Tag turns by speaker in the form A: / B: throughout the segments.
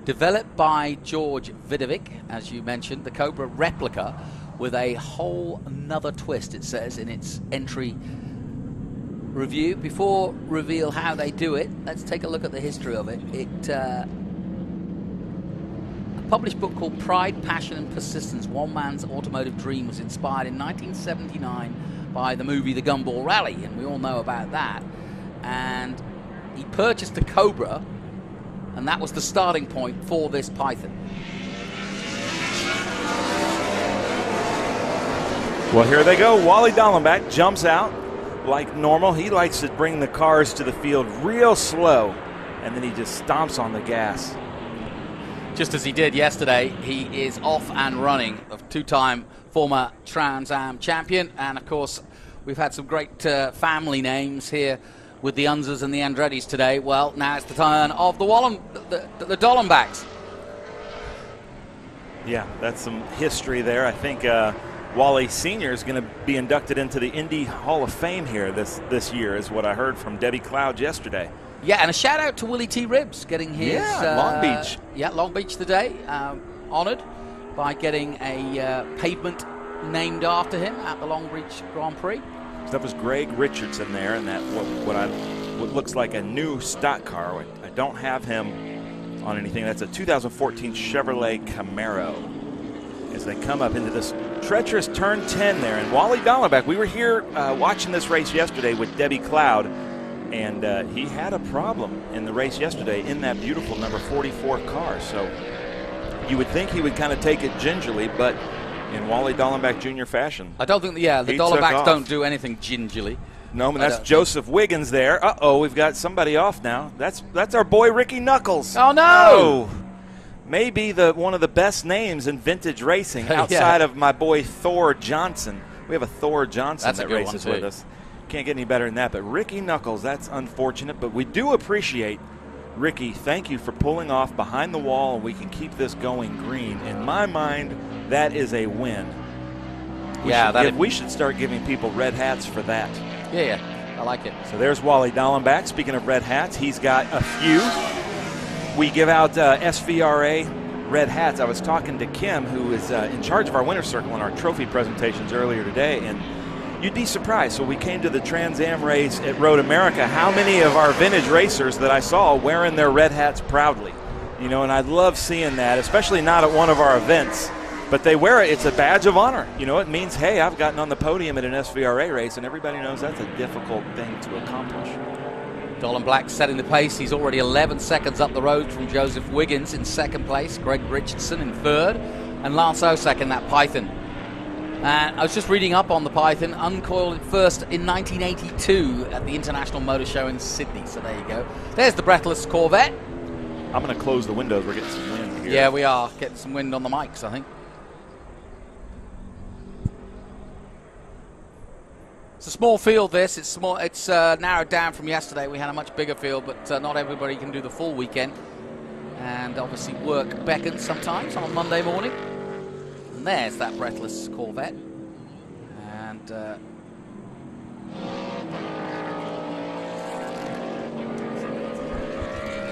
A: Developed by George Vidovic, as you mentioned, the Cobra replica with a whole another twist, it says in its entry review. Before reveal how they do it, let's take a look at the history of it. A published book called Pride, Passion and Persistence, One Man's Automotive Dream, was inspired in 1979 by the movie The Gumball Rally, and we all know about that. And he purchased a Cobra, and that was the starting point for this Python.
B: Well, here they go. Wally Dallenbach jumps out like normal. He likes to bring the cars to the field real slow, and then he just stomps on the gas.
A: Just as he did yesterday, he is off and running, a two-time former Trans Am champion. And, of course, we've had some great family names here with the Unzers and the Andrettis today. Well, now it's the turn of the Dallenbachs.
B: Yeah, that's some history there. I think Wally Sr. is going to be inducted into the Indy Hall of Fame here this year, is what I heard from Debbie Cloud yesterday.
A: Yeah, and a shout out to Willie T. Ribbs getting his
B: Long Beach.
A: Yeah, Long Beach today, honoured by getting a pavement named after him at the Long Beach Grand Prix.
B: So that was Greg Richardson there, and that what looks like a new stock car. I don't have him on anything. That's a 2014 Chevrolet Camaro. As they come up into this treacherous turn 10 there, and Wally Dallenbach, we were here watching this race yesterday with Debbie Cloud, and he had a problem in the race yesterday in that beautiful number 44 car. So you would think he would kind of take it gingerly, but in Wally Dallenbach Jr. fashion,
A: I don't think, the Dallenbachs don't do anything gingerly.
B: No, but that's Joseph Wiggins there. Uh-oh, we've got somebody off now. That's our boy Ricky Knuckles.
A: Oh, no!
B: Oh, maybe one of the best names in vintage racing outside of my boy Thor Johnson. We have a Thor Johnson that races with us. Can't get any better than that. But Ricky Knuckles, that's unfortunate. But we do appreciate, Ricky, thank you for pulling off behind the wall, and we can keep this going green. In my mind, that is a win. We should start giving people red hats for that.
A: Yeah, I like it.
B: So there's Wally Dallenbach. Speaking of red hats, he's got a few. We give out SVRA red hats. I was talking to Kim, who is in charge of our winner's circle and our trophy presentations earlier today, and you'd be surprised. So we came to the Trans Am race at Road America. How many of our vintage racers that I saw wearing their red hats proudly? You know, and I love seeing that, especially not at one of our events. But they wear it. It's a badge of honor. You know, it means, hey, I've gotten on the podium at an SVRA race, and everybody knows that's a difficult thing to accomplish.
A: Dallenbach setting the pace. He's already 11 seconds up the road from Joseph Wiggins in second place, Greg Richardson in third, and Lance Osek in that Python. I was just reading up on the Python, uncoiled first in 1982 at the International Motor Show in Sydney. So there you go. There's the breathless Corvette.
B: I'm going to close the windows. We're getting some wind here.
A: Yeah, we are. Getting some wind on the mics, I think. It's a small field, this. It's small. It's narrowed down from yesterday. We had a much bigger field, but not everybody can do the full weekend. And obviously work beckons sometimes on a Monday morning. And there's that breathless Corvette. And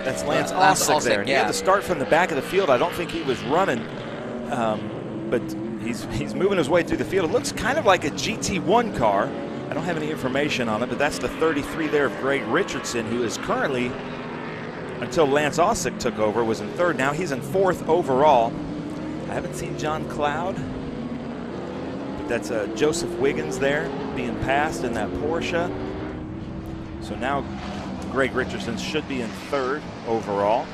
B: that's Lance Osek there. He had to start from the back of the field. I don't think he was running, but he's moving his way through the field. It looks kind of like a GT1 car. I don't have any information on it, but that's the 33 there of Greg Richardson, who is currently, until Lance Osek took over, was in third. Now he's in fourth overall. I haven't seen John Cloud, but that's Joseph Wiggins there being passed in that Porsche. So now Greg Richardson should be in third overall.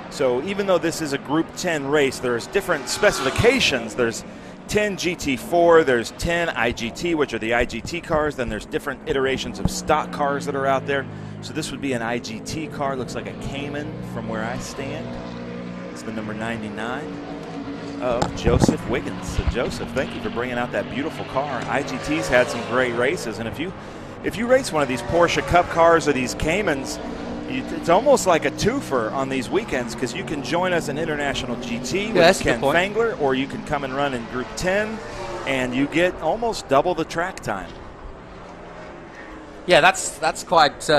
B: So even though this is a Group 10 race, there's different specifications. There's 10 GT4, there's 10 IGT, which are the IGT cars. Then there's different iterations of stock cars that are out there. So this would be an IGT car. Looks like a Cayman from where I stand. It's the number 99 of Joseph Wiggins. So Joseph, thank you for bringing out that beautiful car. IGT's had some great races, and if you race one of these Porsche Cup cars or these Caymans, it's almost like a twofer on these weekends, because you can join us in International GT with Ken Fangler, or you can come and run in Group 10, and you get almost double the track time. Yeah,
A: that's quite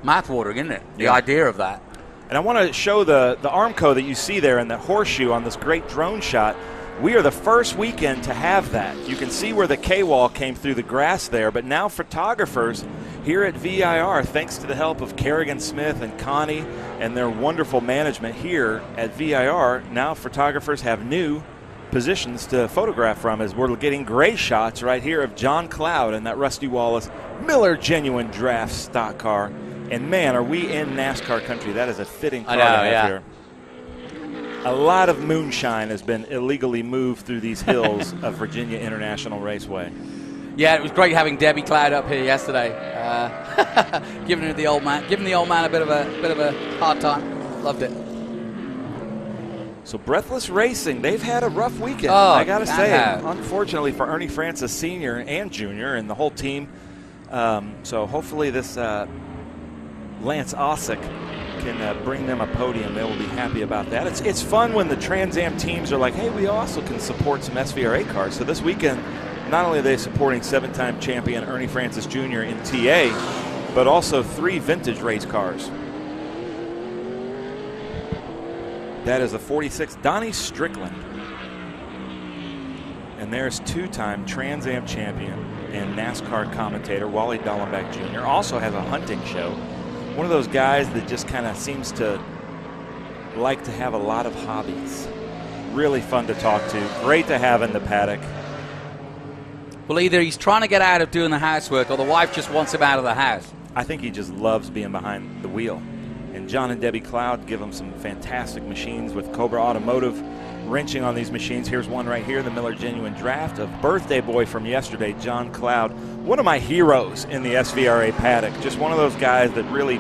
A: mouth-watering, isn't it? The idea of that.
B: And I want to show the Armco that you see there and the horseshoe on this great drone shot. We are the first weekend to have that. You can see where the K-wall came through the grass there, but now photographers here at VIR, thanks to the help of Kerrigan Smith and Connie and their wonderful management here at VIR, now photographers have new positions to photograph from as we're getting great shots right here of John Cloud and that Rusty Wallace Miller Genuine Draft stock car. And man, are we in NASCAR country. That is a fitting car to have here. A lot of moonshine has been illegally moved through these hills of Virginia International Raceway.
A: Yeah, it was great having Debbie Cloud up here yesterday, giving the old man a bit of a hard time. Loved it.
B: So Breathless Racing, they've had a rough weekend.
A: Oh,
B: I got to say, unfortunately for Ernie Francis Sr. and Jr. and the whole team. So hopefully this Lance Ossick can bring them a podium. They will be happy about that. It's fun when the Trans Am teams are like, hey, we also can support some SVRA cars. So this weekend, not only are they supporting 7-time champion Ernie Francis Jr. in TA, but also 3 vintage race cars. That is a 46 Donnie Strickland. And there's 2-time Trans Am champion and NASCAR commentator Wally Dallenbach Jr. Also has a hunting show. One of those guys that just kind of seems to like to have a lot of hobbies. Really fun to talk to. Great to have in the paddock.
A: Well, either he's trying to get out of doing the housework or the wife just wants him out of the house.
B: I think he just loves being behind the wheel. And John and Debbie Cloud give him some fantastic machines with Cobra Automotive wrenching on these machines. Here's one right here, the Miller Genuine Draft, a birthday boy from yesterday, John Cloud. One of my heroes in the SVRA paddock. Just one of those guys that really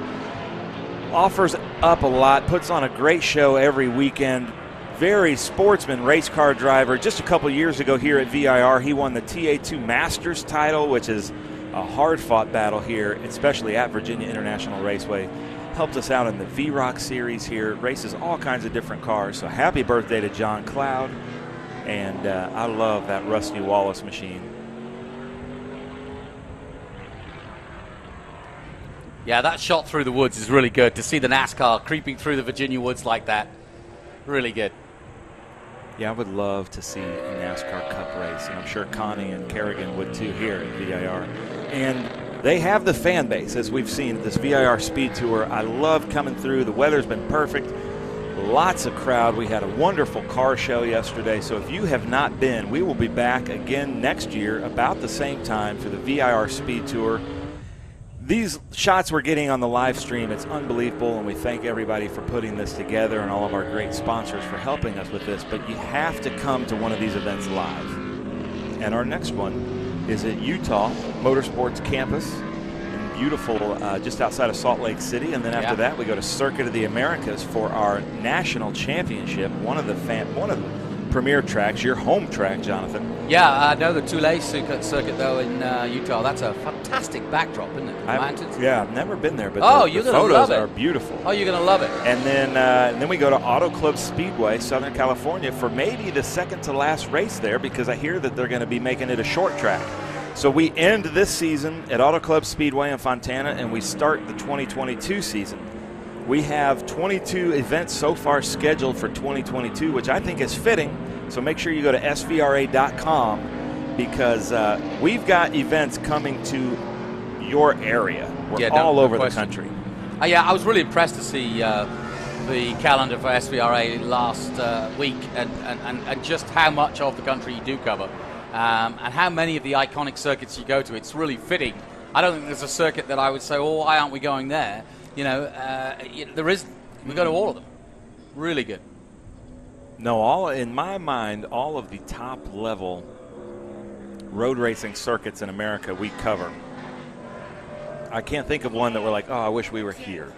B: offers up a lot, puts on a great show every weekend. Very sportsman race car driver. Just a couple years ago here at VIR, he won the TA2 Masters title, which is a hard-fought battle here, especially at Virginia International Raceway. Helped us out in the VROC series here, races all kinds of different cars. So happy birthday to John Cloud. And I love that Rusty Wallace machine.
A: Yeah, that shot through the woods is really good. To see the NASCAR creeping through the Virginia woods like that, really good.
B: Yeah, I would love to see a NASCAR Cup race, and I'm sure Connie and Kerrigan would too here at VIR. And they have the fan base, as we've seen at this VIR Speedtour. I love coming through. The weather's been perfect. Lots of crowd. We had a wonderful car show yesterday. So if you have not been, we will be back again next year about the same time for the VIR Speedtour. These shots we're getting on the live stream, it's unbelievable, and we thank everybody for putting this together and all of our great sponsors for helping us with this. But you have to come to one of these events live. And our next one is at Utah Motorsports Campus in beautiful, just outside of Salt Lake City. And then after that, we go to Circuit of the Americas for our national championship, one of the premier tracks, your home track, Jonathan.
A: Yeah, I know the Tulare circuit though in Utah. That's a fantastic backdrop, isn't it? The mountains.
B: Yeah, I've never been there, but the photos are beautiful.
A: Oh, you're going to love it.
B: And then we go to Auto Club Speedway, Southern California, for maybe the second to last race there, because I hear that they're going to be making it a short track. So we end this season at Auto Club Speedway in Fontana, and we start the 2022 season. We have 22 events so far scheduled for 2022, which I think is fitting. So make sure you go to svra.com, because we've got events coming to your area. We're all over the country.
A: I was really impressed to see the calendar for SVRA last week and just how much of the country you do cover and how many of the iconic circuits you go to. It's really fitting. I don't think there's a circuit that I would say, oh, why aren't we going there? There is. We go to all of them. Really good.
B: No, in my mind, all of the top-level road racing circuits in America we cover. I can't think of one that we're like, oh, I wish we were here.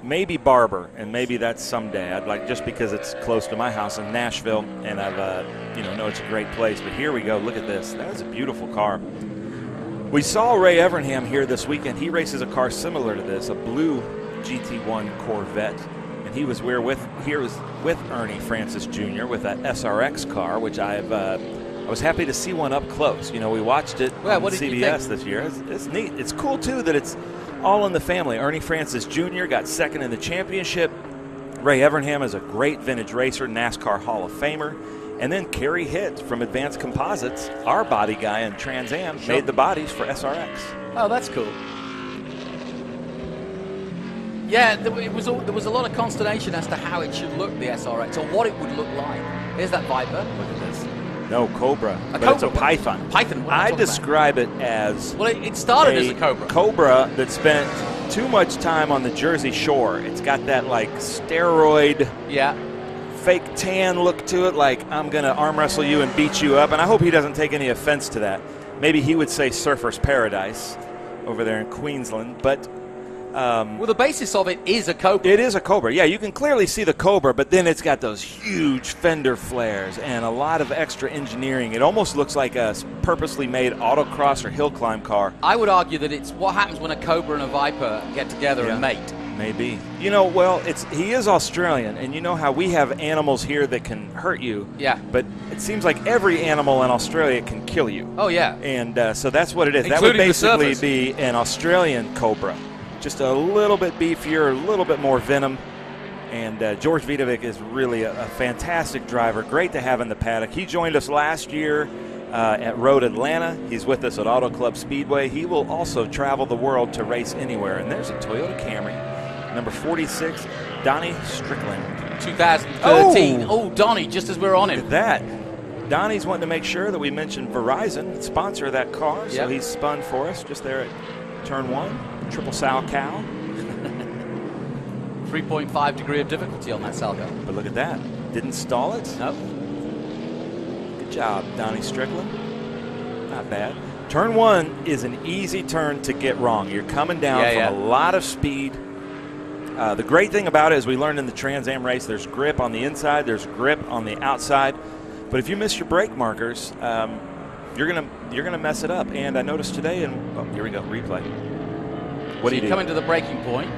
B: Maybe Barber, and maybe that's someday. I'd like, just because it's close to my house in Nashville, and I've know it's a great place. But here we go. Look at this. That is a beautiful car. We saw Ray Evernham here this weekend. He races a car similar to this, a blue GT1 Corvette. And he was here with Ernie Francis Jr. with that SRX car, which I was happy to see one up close. We watched it on CBS this year. It's neat. It's cool, too, that it's all in the family. Ernie Francis Jr. got second in the championship. Ray Evernham is a great vintage racer, NASCAR Hall of Famer. And then Kerry Hitt from Advanced Composites, our body guy in Trans Am, made the bodies for SRX.
A: Oh, that's cool. Yeah, there was a lot of consternation as to how it should look, the SRX, or what it would look like. Here's that Viper. Look at this.
B: No, Cobra. It's a Python.
A: Python.
B: I describe it as...
A: Well, it started as a Cobra.
B: Cobra that spent too much time on the Jersey Shore. It's got that, like, steroid...
A: Yeah.
B: Fake tan look to it, like I'm going to arm wrestle you and beat you up. And I hope he doesn't take any offense to that. Maybe he would say Surfer's Paradise over there in Queensland. But
A: well, the basis of it is a Cobra.
B: It is a Cobra. Yeah, you can clearly see the Cobra, but then it's got those huge fender flares and a lot of extra engineering. It almost looks like a purposely made autocross or hill climb car.
A: I would argue that it's what happens when a Cobra and a Viper get together and mate.
B: Maybe. You know, well, he is Australian, and you know how we have animals here that can hurt you.
A: Yeah.
B: But it seems like every animal in Australia can kill you.
A: Oh, yeah.
B: And so that's what it is.
A: Including
B: that would basically be an Australian Cobra. Just a little bit beefier, a little bit more venom. And George Vidovic is really a fantastic driver. Great to have in the paddock. He joined us last year at Road Atlanta. He's with us at Auto Club Speedway. He will also travel the world to race anywhere. And there's a Toyota Camry. Number 46, Donnie Strickland.
A: 2013. Oh, Donnie, just as we're on him.
B: Look at that. Donnie's wanting to make sure that we mention Verizon, sponsor of that car. So he's spun for us just there at turn 1. Triple Sal Cow.
A: 3.5 degree of difficulty on that Salco.
B: But look at that. Didn't stall it.
A: Nope.
B: Good job, Donnie Strickland. Not bad. Turn 1 is an easy turn to get wrong. You're coming down from a lot of speed. The great thing about it, as we learned in the Trans Am race, there's grip on the inside, there's grip on the outside. But if you miss your brake markers, you're gonna mess it up. And I noticed today, and here we go, replay. What do you do?
A: Come into the braking point.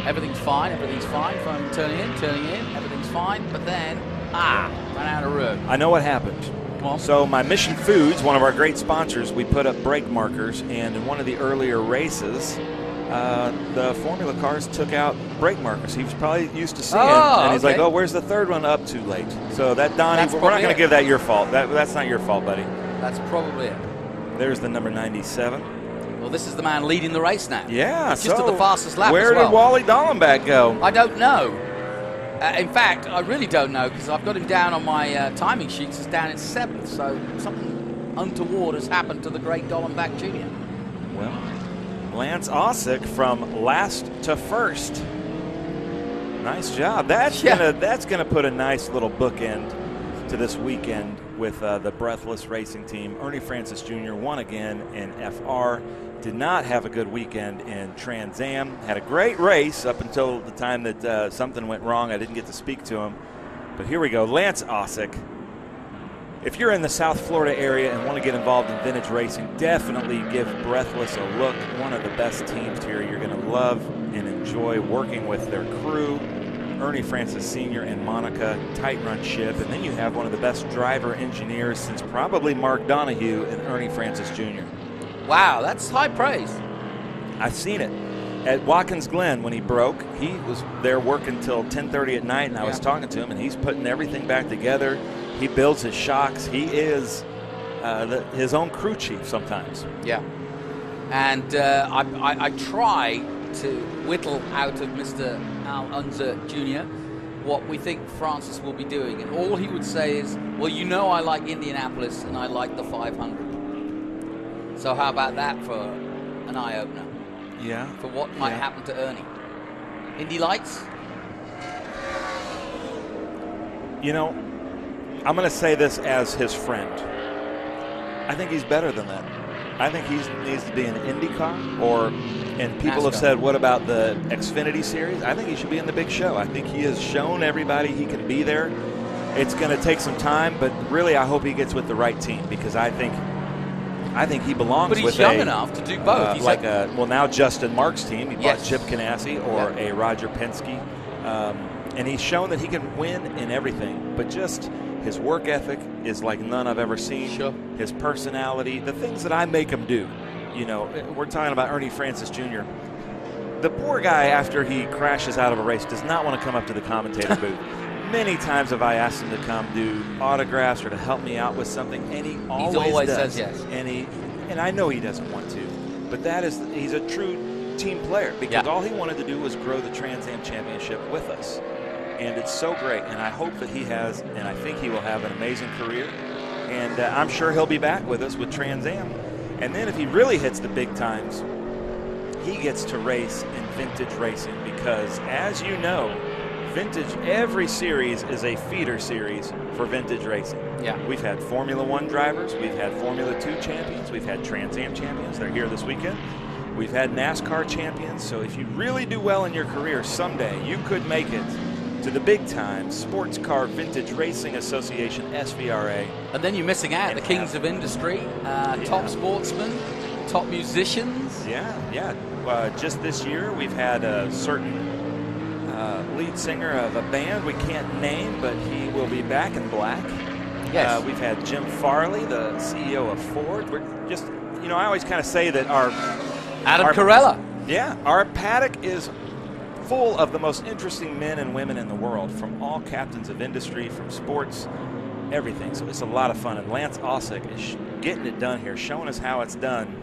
A: Everything's fine. Everything's fine. From turning in. Everything's fine. But then, ran out of room.
B: I know what happened.
A: Come on.
B: So my Mission Foods, one of our great sponsors, we put up brake markers, and in one of the earlier races, the Formula cars took out brake markers. He was probably used to seeing it, and he's like, "Oh, where's the third one? Up too late." So that Donnie, we're not going to give that your fault. That's not your fault, buddy.
A: That's probably it.
B: There's the number 97.
A: Well, this is the man leading the race now.
B: Yeah,
A: He's just at the fastest lap.
B: Where did Wally Dallenbach go?
A: I don't know. In fact, I really don't know, because I've got him down on my timing sheets. It's down in 7th, so something untoward has happened to the great Dallenbach Jr.
B: Well, Lance Ossick from last to first. Nice job. That's gonna put a nice little bookend to this weekend with the Breathless Racing team. Ernie Francis Jr. won again in FR. Did not have a good weekend in Trans Am. Had a great race up until the time that something went wrong. I didn't get to speak to him. But here we go, Lance Ossick. If you're in the South Florida area and want to get involved in vintage racing, definitely give Breathless a look. One of the best teams here. You're going to love and enjoy working with their crew. Ernie Francis Sr. and Monica, tight run ship. And then you have one of the best driver engineers since probably Mark Donohue and Ernie Francis Jr.
A: Wow, that's high praise.
B: I've seen it. At Watkins Glen, when he broke, he was there working till 10:30 at night, and I was talking to him, and he's putting everything back together. He builds his shocks. He is his own crew chief sometimes. Yeah.
A: And I try to whittle out of Mr. Al Unser Jr. what we think Francis will be doing. And all he would say is, well, you know I like Indianapolis and I like the 500. So how about that for an eye-opener?
B: Yeah.
A: For what might happen to Ernie. Indy Lights?
B: You know, I'm going to say this as his friend. I think he's better than that. I think he needs to be in IndyCar, and people have said, what about the Xfinity Series? I think he should be in the big show. I think he has shown everybody he can be there. It's going to take some time, but really I hope he gets with the right team, because I think he belongs with
A: But he's young enough to do both.
B: Well, now Justin Marks' team. He bought Chip Ganassi or a Roger Penske. And he's shown that he can win in everything, but just his work ethic is like none I've ever seen.
A: Sure.
B: His personality, the things that I make him do. You know, we're talking about Ernie Francis Jr. poor guy, after he crashes out of a race, does not want to come up to the commentator booth. Many times have I asked him to come do autographs or to help me out with something, and he always does.
A: Says yes.
B: And I know he doesn't want to, but he's a true team player, because all he wanted to do was grow the Trans Am Championship with us. And it's so great, and I hope that he has, and I think he will have an amazing career. And I'm sure he'll be back with us with Trans Am. And then if he really hits the big times, he gets to race in vintage racing, because as you know, every series is a feeder series for vintage racing.
A: Yeah.
B: We've had Formula 1 drivers, we've had Formula 2 champions, we've had Trans Am champions. They're here this weekend. We've had NASCAR champions. So if you really do well in your career someday, you could make it to the big time Sports Car Vintage Racing Association, SVRA.
A: And then you're missing out the kings of industry, top sportsmen, top musicians.
B: Yeah. Just this year, we've had a certain lead singer of a band we can't name, but he will be back in black.
A: Yes.
B: We've had Jim Farley, the CEO of Ford. We're just, I always kind of say that
A: Adam Carella.
B: Yeah, our paddock is full of the most interesting men and women in the world, from all captains of industry, from sports, everything. So it's a lot of fun. And Lance Ossick is getting it done here, showing us how it's done.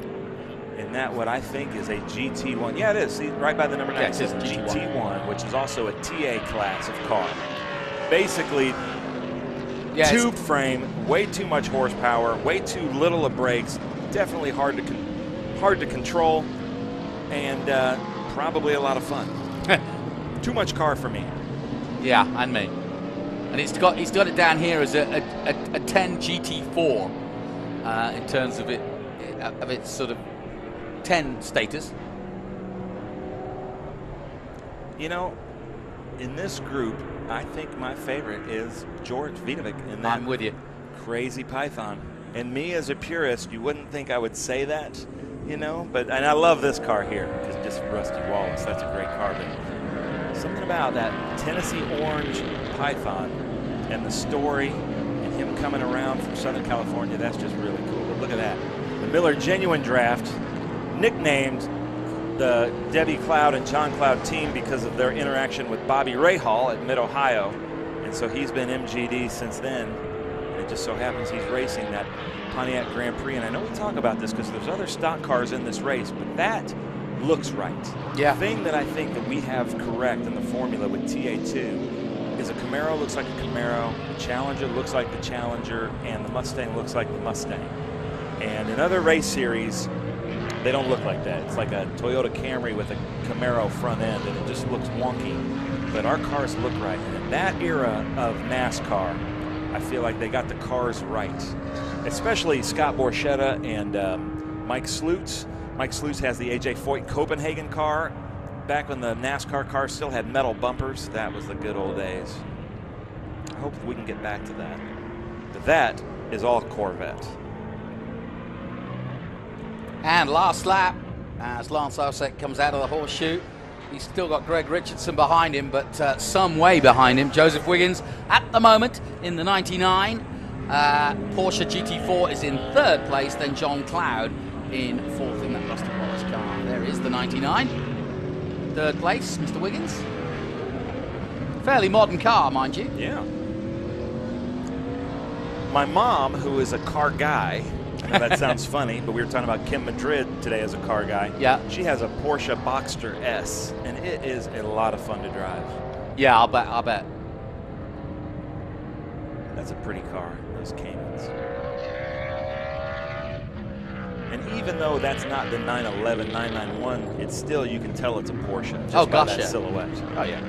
B: And that what I think is a GT1. Yeah, it is. See, right by the number 9, it says GT1, which is also a TA class of car. Basically, tube frame, way too much horsepower, way too little of brakes, definitely hard to control, and probably a lot of fun. Too much car for me.
A: Yeah, and me. And he's got it down here as a 10 GT4 in terms of its sort of 10 status.
B: In this group, I think my favorite is George Vidovic in that
A: I'm with you.
B: crazy Python. And me as a purist, you wouldn't think I would say that, and I love this car here. It's just Rusty Wallace. That's a great car. But something about that Tennessee orange Python and the story and him coming around from Southern California, that's just really cool. But look at that. The Miller Genuine Draft, nicknamed the Debbie Cloud and John Cloud team because of their interaction with Bobby Rahal at Mid-Ohio. And so he's been MGD since then. And it just so happens he's racing that Pontiac Grand Prix. And I know we talk about this because there's other stock cars in this race, but that looks right.
A: Yeah.
B: The thing that I think that we have correct in the formula with TA2 is a Camaro looks like a Camaro, the Challenger looks like the Challenger, and the Mustang looks like the Mustang. And in other race series, they don't look like that. It's like a Toyota Camry with a Camaro front end, and it just looks wonky. But our cars look right. And in that era of NASCAR, I feel like they got the cars right. Especially Scott Borchetta and Mike Slutz. Mike Slutz has the A.J. Foyt Copenhagen car. Back when the NASCAR cars still had metal bumpers, that was the good old days. I hope we can get back to that. But that is all Corvette.
A: And last lap, as Lance Ossick comes out of the horseshoe, he's still got Greg Richardson behind him, but some way behind him. Joseph Wiggins at the moment in the 99. Porsche GT4 is in 3rd place, then John Cloud in 4th in that Rusty Wallace car. There is the 99. 3rd place, Mr. Wiggins. Fairly modern car, mind you.
B: Yeah. My mom, who is a car guy, I know that sounds funny, but we were talking about Kim Madrid today as a car guy.
A: Yeah.
B: She has a Porsche Boxster S, and it is a lot of fun to drive.
A: Yeah, I'll bet.
B: That's a pretty car, those Caymans. And even though that's not the 911, 991, it's still, you can tell it's a Porsche just by that silhouette.
A: Oh, yeah.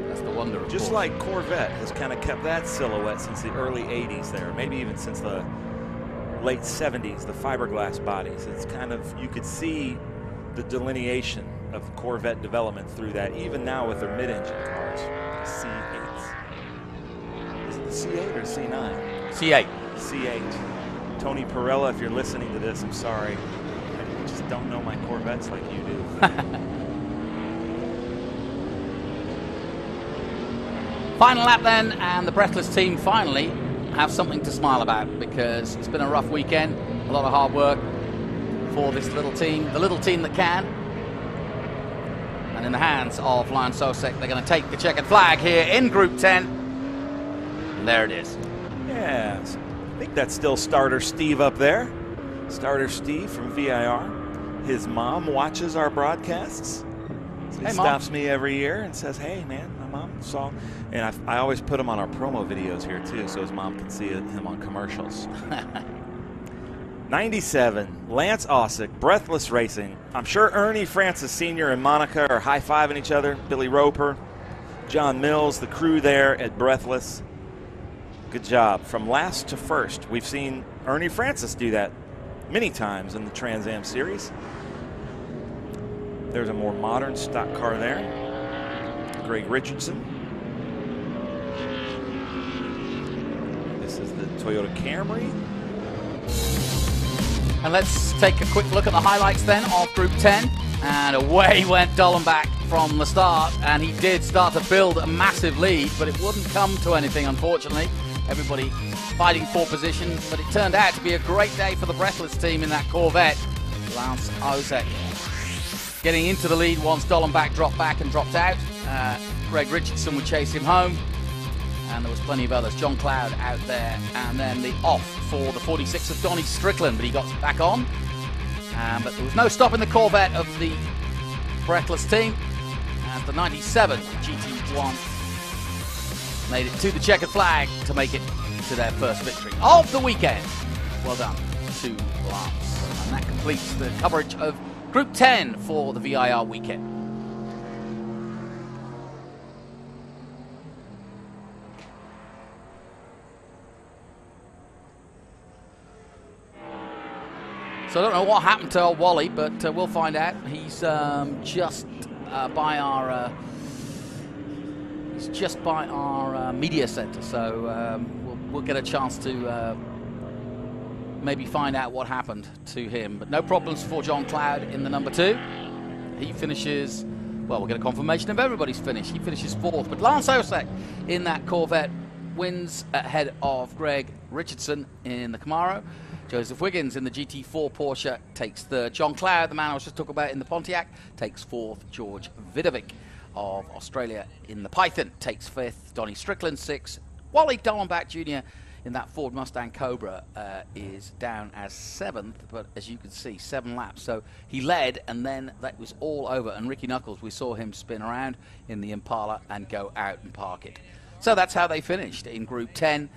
A: That's the wonder of
B: Just
A: Porsche.
B: like Corvette has kind of kept that silhouette since the early 80s there, maybe even since the late 70s, the fiberglass bodies. It's kind of, you could see the delineation of Corvette development through that, even now with their mid-engine cars. C8s. Is it the C8 or C9?
A: C8.
B: C8. Tony Perella, if you're listening to this, I'm sorry. I just don't know my Corvettes like you do.
A: Final lap then, and the Breathless team finally have something to smile about, because it's been a rough weekend, a lot of hard work for this little team, the little team that can. And in the hands of Lion Sosek, they're going to take the checkered flag here in Group 10. And there it is.
B: Yes. I think that's still starter Steve up there. Starter Steve from VIR. His mom watches our broadcasts. So he stops me every year and says, hey, man, my mom saw. And I always put him on our promo videos here, too, so his mom can see him on commercials. 97, Lance Osick, Breathless Racing. I'm sure Ernie Francis Sr. and Monica are high-fiving each other. Billy Roper, John Mills, the crew there at Breathless. Good job. From last to first. We've seen Ernie Francis do that many times in the Trans Am Series. There's a more modern stock car there. Greg Richardson. This is the Toyota Camry.
A: And let's take a quick look at the highlights then of Group 10. And away went Dollenbach from the start. And he did start to build a massive lead, but it wouldn't come to anything, unfortunately. Everybody fighting for position, but it turned out to be a great day for the Breathless team in that Corvette. Lance Osick getting into the lead once Dollenbach dropped back and dropped out. Greg Richardson would chase him home. And there was plenty of others. John Cloud out there, and then the off for the 46 of Donnie Strickland, but he got back on. But there was no stopping the Corvette of the Breathless team. And the 97 GT1 made it to the checkered flag to make it to their first victory of the weekend. Well done to Lance. And that completes the coverage of Group 10 for the VIR weekend. So I don't know what happened to old Wally, but we'll find out. He's just by our media center, so we'll get a chance to maybe find out what happened to him. But no problems for John Cloud in the number 2. He finishes. Well, we'll get a confirmation of everybody's finish. He finishes 4th, but Lance Osick in that Corvette wins ahead of Greg Richardson in the Camaro. Joseph Wiggins in the GT4 Porsche takes 3rd. John Cloud, the man I was just talking about in the Pontiac, takes 4th. George Vidovic of Australia in the Python takes 5th. Donnie Strickland 6th. Wally Dollenbach Jr. in that Ford Mustang Cobra is down as 7th, but as you can see, 7 laps. So he led, and then that was all over. And Ricky Knuckles, we saw him spin around in the Impala and go out and park it. So that's how they finished in Group 10.